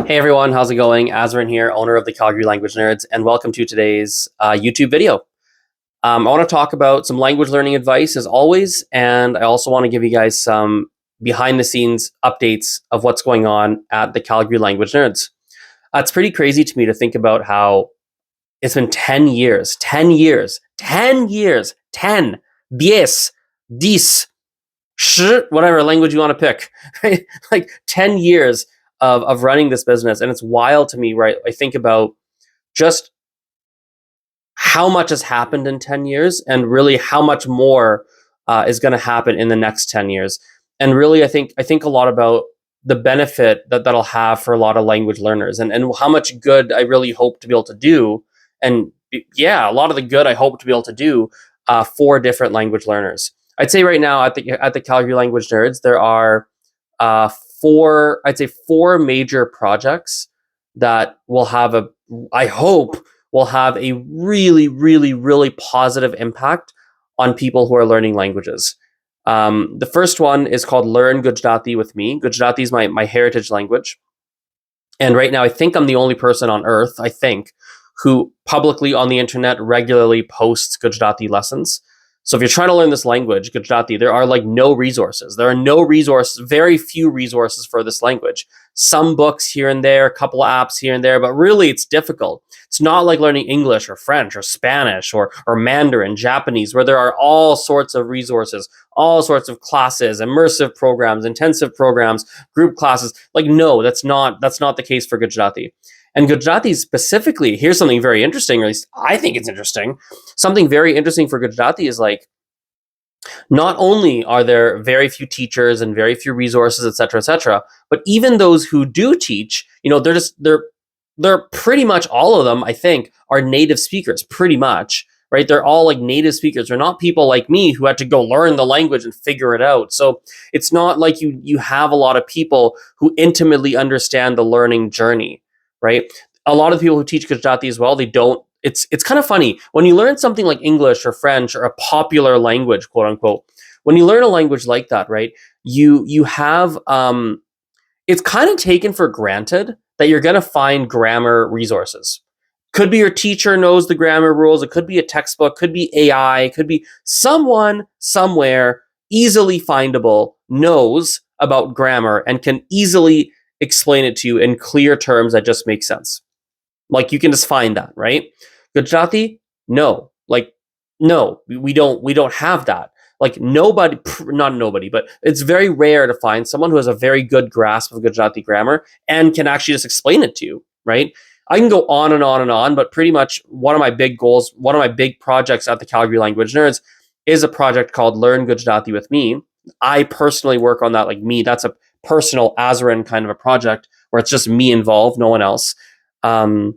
Hey everyone, how's it going? Azren here, owner of the Calgary Language Nerds, and welcome to today's YouTube video. I want to talk about some language learning advice as always, and I also want to give you guys some behind the scenes updates of what's going on at the Calgary Language Nerds. It's pretty crazy to me to think about how it's been 10 years, 10 years, 10 years, 10, 10, 10, whatever language you want to pick, right? Like 10 years of running this business. And it's wild to me, right? I think about just how much has happened in 10 years and really how much more is going to happen in the next 10 years. And really, I think a lot about the benefit that'll have for a lot of language learners and how much good I really hope to be able to do. And yeah, a lot of the good I hope to be able to do for different language learners. I'd say right now at the Calgary Language Nerds, there are four major projects that will have I hope will have a really, really, really positive impact on people who are learning languages. The first one is called Learn Gujarati with Me. Gujarati is my heritage language. And right now, I think I'm the only person on earth, who publicly on the internet regularly posts Gujarati lessons. So if you're trying to learn this language, Gujarati, there are no resources. There are no resources, very few resources for this language. Some books here and there, a couple of apps here and there, but really it's difficult. It's not like learning English or French or Spanish or Mandarin, Japanese, where there are all sorts of resources, all sorts of classes, immersive programs, intensive programs, group classes. No, that's not the case for Gujarati. And Gujarati specifically, here's something very interesting, or at least I think it's interesting. Something very interesting for Gujarati is not only are there very few teachers and very few resources, et cetera, but even those who do teach, they're pretty much all of them, I think, are native speakers, pretty much, right? They're all native speakers. They're not people like me who had to go learn the language and figure it out. So it's not like you have a lot of people who intimately understand the learning journey. Right? A lot of people who teach Gujarati as well, they don't. It's kind of funny when you learn something like English or French or a popular language, quote unquote. When you learn a language like that, right? You have it's kind of taken for granted that you're going to find grammar resources. Could be your teacher knows the grammar rules. It could be a textbook. Could be AI. It could be someone somewhere easily findable knows about grammar and can easily explain it to you in clear terms that just make sense. You can just find that, right? Gujarati, no. No, we don't have that. Nobody, not nobody, but it's very rare to find someone who has a very good grasp of Gujarati grammar and can actually just explain it to you, right? I can go on and on and on, but pretty much one of my big goals, one of my big projects at the Calgary Language Nerds is a project called Learn Gujarati with Me. I personally work on that, that's a personal Azren kind of a project where it's just me involved, no one else. And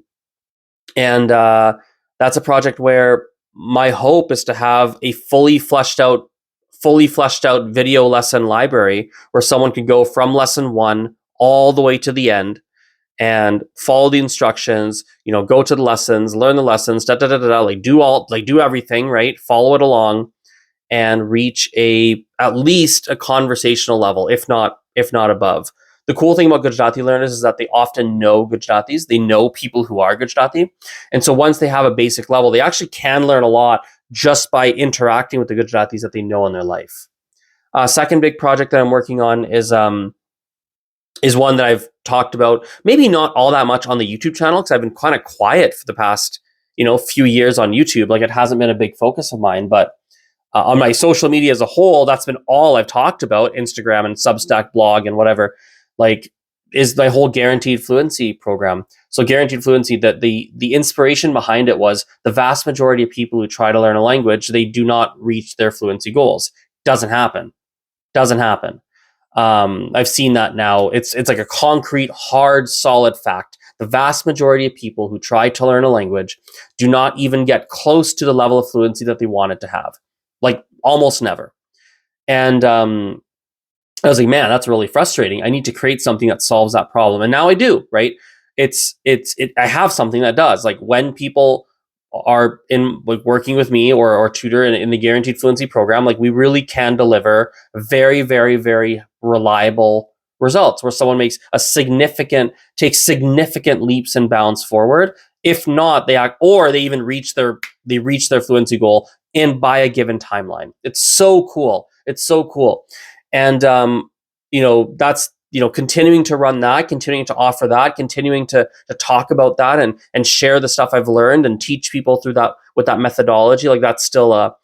that's a project where my hope is to have a fully fleshed out video lesson library where someone can go from lesson 1 all the way to the end and follow the instructions, go to the lessons, learn the lessons, do everything, right? Follow it along and reach at least a conversational level, if not above. The cool thing about Gujarati learners is that they often know Gujaratis. They know people who are Gujarati. And so once they have a basic level, they actually can learn a lot just by interacting with the Gujaratis that they know in their life. Second big project that I'm working on is one that I've talked about, maybe not all that much on the YouTube channel because I've been kind of quiet for the past few years on YouTube. It hasn't been a big focus of mine, but on my social media as a whole, that's been all I've talked about, Instagram and Substack blog and whatever, is my whole Guaranteed Fluency program. So Guaranteed Fluency, that the inspiration behind it was the vast majority of people who try to learn a language, they do not reach their fluency goals. Doesn't happen. I've seen that now. It's like a concrete, hard, solid fact. The vast majority of people who try to learn a language do not even get close to the level of fluency that they want it to have. Almost never. And I was like, man, that's really frustrating. I need to create something that solves that problem. And now I do, right? I have something that does. When people are in working with me or tutor in the Guaranteed Fluency program, we really can deliver very, very, very reliable results, where someone takes significant leaps and bounds forward. If not, they even reach their fluency goal by a given timeline. It's so cool. It's so cool. And that's continuing to run that, continuing to offer that, continuing to talk about that and share the stuff I've learned and teach people through that with that methodology. Like, that's still a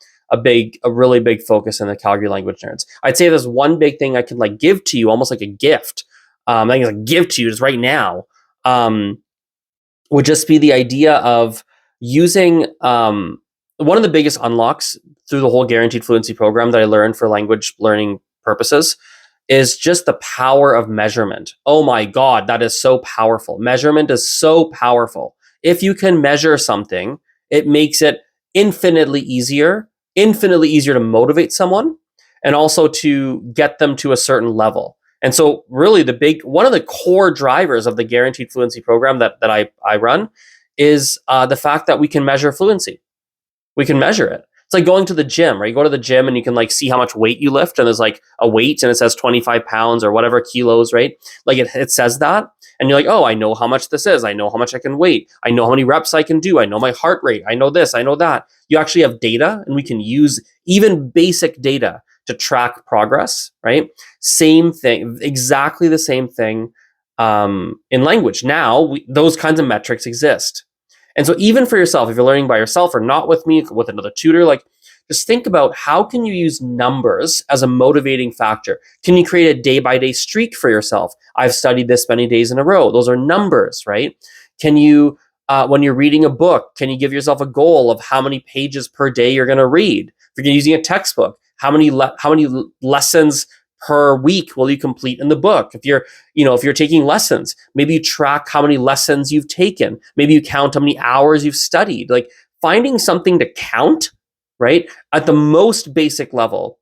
really big focus in the Calgary Language Nerds. I'd say there's one big thing I could give to you, almost like a gift. I think it's give to you just right now. Would just be the idea of using one of the biggest unlocks through the whole Guaranteed Fluency program that I learned for language learning purposes is just the power of measurement. Oh my God, that is so powerful. Measurement is so powerful. If you can measure something, it makes it infinitely easier to motivate someone and also to get them to a certain level. And so really one of the core drivers of the Guaranteed Fluency program that I run is the fact that we can measure fluency. We can measure it. It's like going to the gym, right? You go to the gym and you can see how much weight you lift, and there's a weight and it says 25 pounds or whatever kilos, right? It says that, and you're like, oh, I know how much this is. I know how much I can weight. I know how many reps I can do. I know my heart rate. I know this. I know that. You actually have data, and we can use even basic data to track progress, right? Same thing, exactly the same thing in language. Now, those kinds of metrics exist. And so even for yourself, if you're learning by yourself or not with me, with another tutor, just think about how can you use numbers as a motivating factor? Can you create a day-by-day streak for yourself? I've studied this many days in a row. Those are numbers, right? Can you, when you're reading a book, can you give yourself a goal of how many pages per day you're going to read? If you're using a textbook, how many lessons per week will you complete in the book? If you're taking lessons, maybe you track how many lessons you've taken. Maybe you count how many hours you've studied. Finding something to count, right, at the most basic level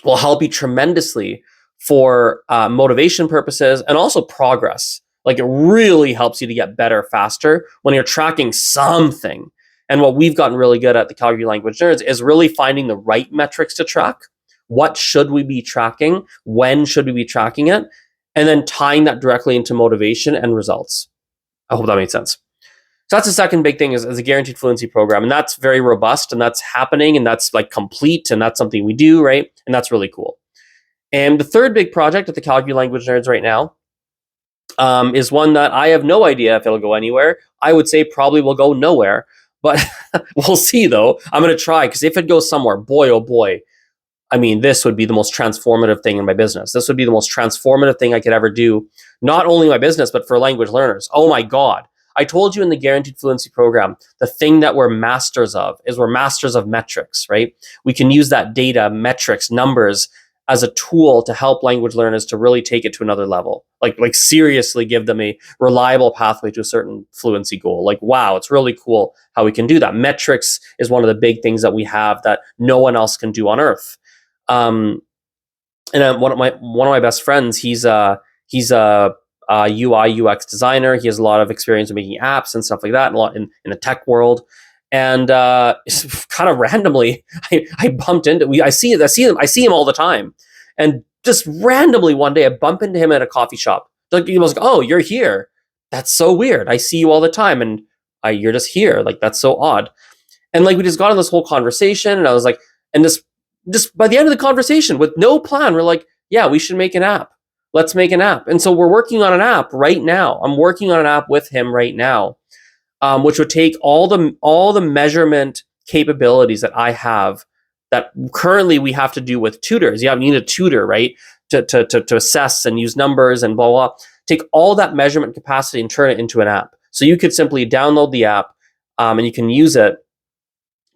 will help you tremendously for motivation purposes and also progress. It really helps you to get better faster when you're tracking something. And what we've gotten really good at the Calgary Language Nerds is really finding the right metrics to track. What should we be tracking? When should we be tracking it? And then tying that directly into motivation and results. I hope that made sense. So that's the second big thing is a Guaranteed Fluency program. And that's very robust, and that's happening, and that's complete, and that's something we do, right? And that's really cool. And the third big project at the Calgary Language Nerds right now is one that I have no idea if it'll go anywhere. I would say probably will go nowhere, but we'll see though. I'm going to try, because if it goes somewhere, boy, oh boy, I mean, this would be the most transformative thing in my business. This would be the most transformative thing I could ever do, not only my business, but for language learners. Oh my God. I told you in the Guaranteed Fluency program, the thing that we're masters of is we're masters of metrics, right? We can use that data, metrics, numbers as a tool to help language learners to really take it to another level. Seriously give them a reliable pathway to a certain fluency goal. Wow, it's really cool how we can do that. Metrics is one of the big things that we have that no one else can do on earth. And one of my best friends, he's a UI UX designer. He has a lot of experience in making apps and stuff like that, a lot in the tech world. And kind of randomly, I bumped into. I see him all the time, and just randomly one day I bump into him at a coffee shop. He was like, "Oh, you're here. That's so weird. I see you all the time, and you're just here. That's so odd." And we just got on this whole conversation, and I was like, and just by the end of the conversation, with no plan, we're like, "Yeah, we should make an app. Let's make an app." And so we're working on an app right now. I'm working on an app with him right now, which would take all the measurement capabilities that I have that currently we have to do with tutors. You need a tutor, right, to assess and use numbers and blah, blah. Take all that measurement capacity and turn it into an app. So you could simply download the app and you can use it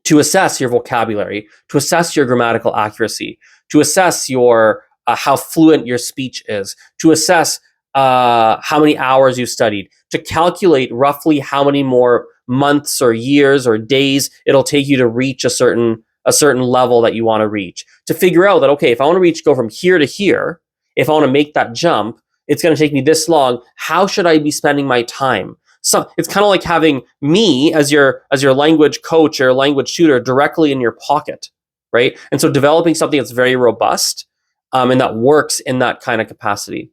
to assess your vocabulary, to assess your grammatical accuracy, to assess your how fluent your speech is, to assess how many hours you studied, to calculate roughly how many more months or years or days it'll take you to reach a certain level that you want to reach, to figure out that, okay, if I want to go from here to here, if I want to make that jump, it's going to take me this long. How should I be spending my time? So it's kind of like having me as your language coach or language tutor directly in your pocket, right? And so developing something that's very robust and that works in that kind of capacity.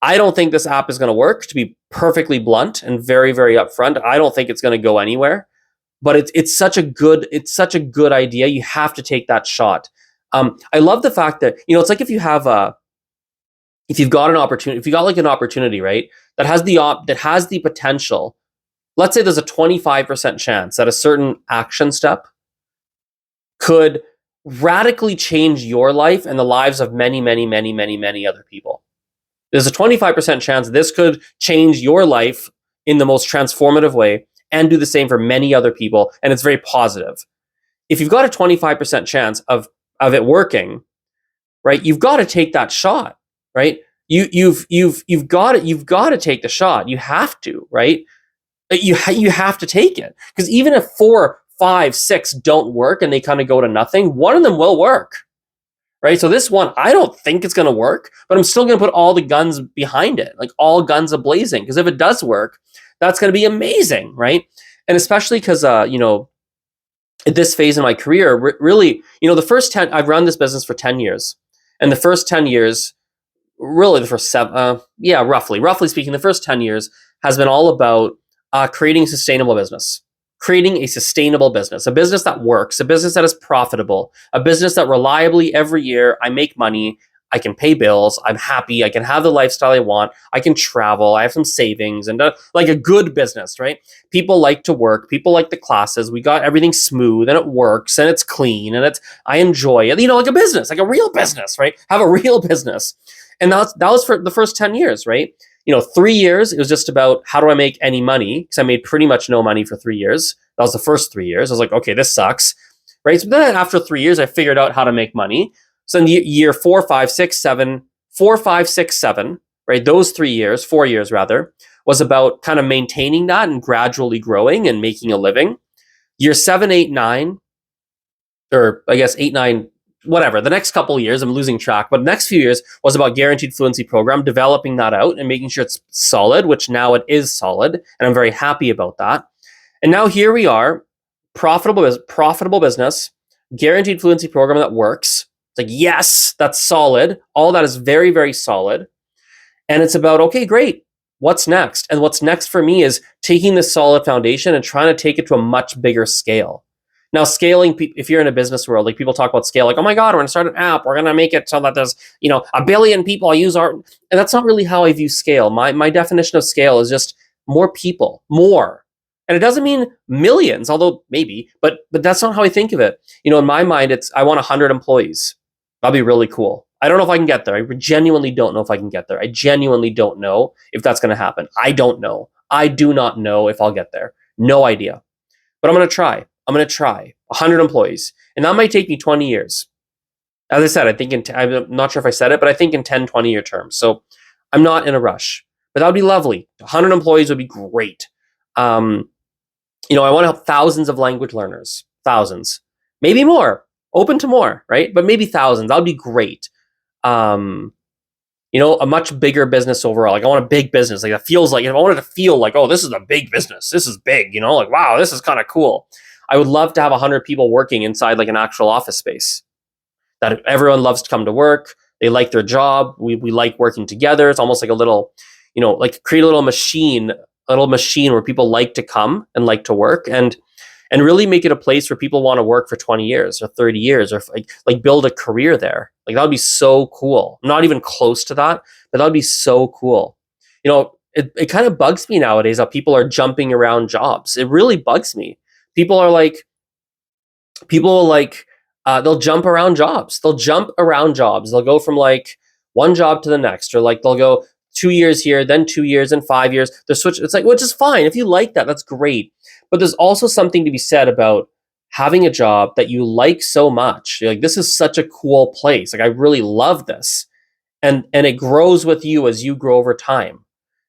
I don't think this app is going to work, to be perfectly blunt and very, very upfront. I don't think it's going to go anywhere, but it's such a good idea. You have to take that shot. I love the fact that, it's like if you've got an opportunity, if you got like an opportunity, right, that has the potential. Let's say there's a 25% chance that a certain action step could radically change your life and the lives of many, many, many, many, many other people. There's a 25% chance this could change your life in the most transformative way and do the same for many other people, and it's very positive. If you've got a 25% chance of it working, right, you've got to take that shot, right? You've got to take the shot. You have to, right? You have to take it, because even if 4, 5, 6 don't work and they kind of go to nothing, one of them will work, right? So this one, I don't think it's going to work, but I'm still going to put all the guns behind it, like all guns a blazing, because if it does work, that's going to be amazing, right? And especially because at this phase in my career, really, the first 10, I've run this business for 10 years, and the first 10 years, really the first 7, roughly speaking, the first 10 years has been all about creating sustainable business. Creating a sustainable business, a business that works, a business that is profitable, a business that reliably every year I make money, I can pay bills, I'm happy, I can have the lifestyle I want, I can travel, I have some savings, and like a good business, right? People like to work, people like the classes, we got everything smooth and it works and it's clean and I enjoy it, like a business, like a real business, right? Have a real business. And that was for the first 10 years, right? 3 years, it was just about how do I make any money? Because I made pretty much no money for 3 years. That was the first 3 years. I was like, okay, this sucks, right? So then after 3 years, I figured out how to make money. So in year 4, 5, 6, 7, 4, 5, 6, 7, right? Those 3 years, 4 years rather, was about kind of maintaining that and gradually growing and making a living. Year 7, 8, 9, or I guess 8, 9, whatever, the next couple of years, I'm losing track, but the next few years was about guaranteed fluency program, developing that out and making sure it's solid, which now it is solid. And I'm very happy about that. And now here we are, profitable business, guaranteed fluency program that works. It's like, yes, that's solid. All that is very, very solid. And it's about, okay, great. What's next? And what's next for me is taking this solid foundation and trying to take it to a much bigger scale. Now, scaling, if you're in a business world, like people talk about scale, like, oh my God, we're going to start an app. We're going to make it so that there's, 1 billion people use our, and that's not really how I view scale. My definition of scale is just more people, more. And it doesn't mean millions, although maybe, but that's not how I think of it. In my mind, I want 100 employees. That'd be really cool. I don't know if I can get there. I genuinely don't know if I can get there. I genuinely don't know if that's going to happen. I don't know. I do not know if I'll get there. No idea. But I'm going to try. 100 employees. And that might take me 20 years. As I said, I think I'm not sure if I said it, but I think in 10, 20 year terms. So I'm not in a rush. But that would be lovely. 100 employees would be great. I want to help thousands of language learners. Thousands. Maybe more. Open to more, right? But maybe thousands. That would be great. A much bigger business overall. Like I want a big business. Like that feels like, if I wanted to feel like, oh, this is a big business. This is big, like, wow, this is kind of cool. I would love to have 100 people working inside like an actual office space. That everyone loves to come to work. They like their job. We like working together. It's almost like a little, like create a little machine where people like to come and like to work and really make it a place where people want to work for 20 years or 30 years or like build a career there. Like that would be so cool. I'm not even close to that, but that would be so cool. It kind of bugs me nowadays how people are jumping around jobs. It really bugs me. People will they'll jump around jobs. They'll go from like one job to the next, or like they'll go 2 years here, then 2 years, and 5 years. They're switch. It's like, which is fine. If you like that, that's great. But there's also something to be said about having a job that you like so much. You're like, this is such a cool place. Like, I really love this. And it grows with you as you grow over time.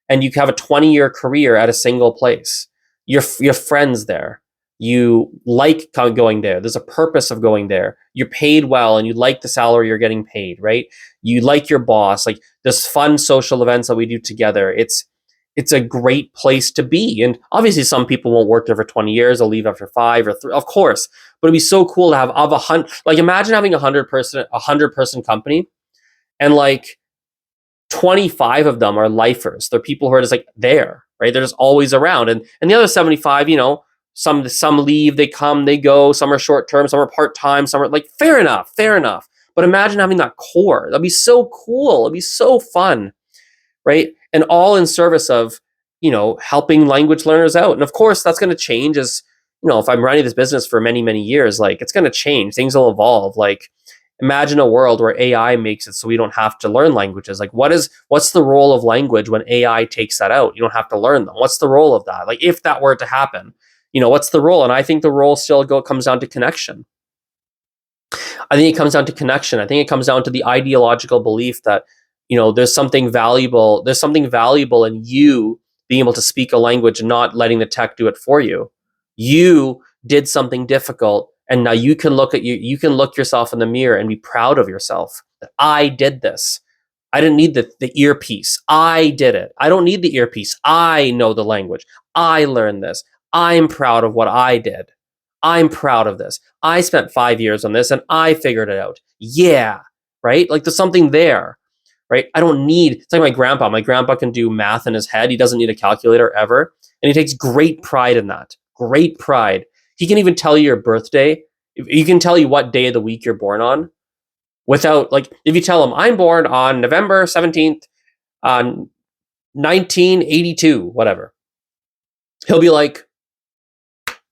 And you have a 20-year career at a single place. Your friends there. You like going there. There's a purpose of going there. You're paid well and you like the salary you're getting paid, right? You like your boss. Like, there's fun social events that we do together. It's a great place to be. And obviously some people won't work there for 20 years. They'll leave after 5 or 3, of course. But it'd be so cool to have of 100, like imagine having a 100 person company, and like 25 of them are lifers. They're people who are just like there, right? They're just always around. And the other 75, some leave, they come, they go, some are short term, some are part-time, some are like, fair enough, fair enough. But imagine having that core. That'd be so cool. It'd be so fun, right? And all in service of, helping language learners out. And of course, that's going to change as, if I'm running this business for many, many years, like it's going to change. Things will evolve. Like imagine a world where AI makes it so we don't have to learn languages. Like what's the role of language when AI takes that out? You don't have to learn them. What's the role of that? Like if that were to happen, what's the role? And I think the role still comes down to connection. I think it comes down to connection. I think it comes down to the ideological belief that, there's something valuable. There's something valuable in you being able to speak a language and not letting the tech do it for you. You did something difficult, and now you can look yourself in the mirror and be proud of yourself. That I did this. I didn't need the earpiece. I did it. I don't need the earpiece. I know the language. I learned this. I'm proud of what I did. I'm proud of this. I spent 5 years on this and I figured it out. Yeah, right? Like there's something there, right? It's like my grandpa. My grandpa can do math in his head. He doesn't need a calculator ever. And he takes great pride in that. Great pride. He can even tell you your birthday. He can tell you what day of the week you're born on without, like, if you tell him, I'm born on November 17th, on 1982, whatever. He'll be like,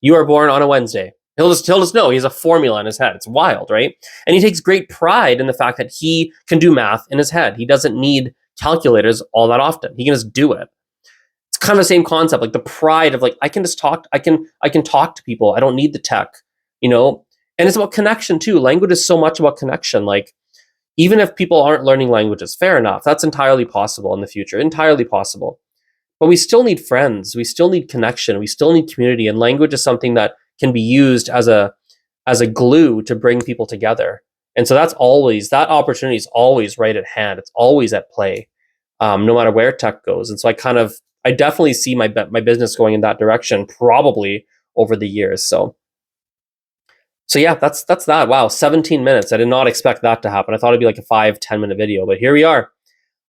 you are born on a Wednesday. He'll just know. He has a formula in his head. It's wild, right? And he takes great pride in the fact that he can do math in his head. He doesn't need calculators all that often. He can just do it. It's kind of the same concept, like the pride of like, I can just talk. I can talk to people. I don't need the tech, And it's about connection too. Language is so much about connection. Like even if people aren't learning languages, fair enough. That's entirely possible in the future. Entirely possible. But we still need friends. We still need connection. We still need community. And language is something that can be used as a glue to bring people together. And so that opportunity is always right at hand. It's always at play, no matter where tech goes. And so I definitely see my business going in that direction probably over the years. So yeah, that's that. Wow, 17 minutes. I did not expect that to happen. I thought it'd be like a 5-10 minute video, but here we are.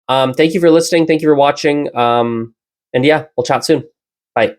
Thank you for listening. Thank you for watching. And yeah, we'll chat soon. Bye.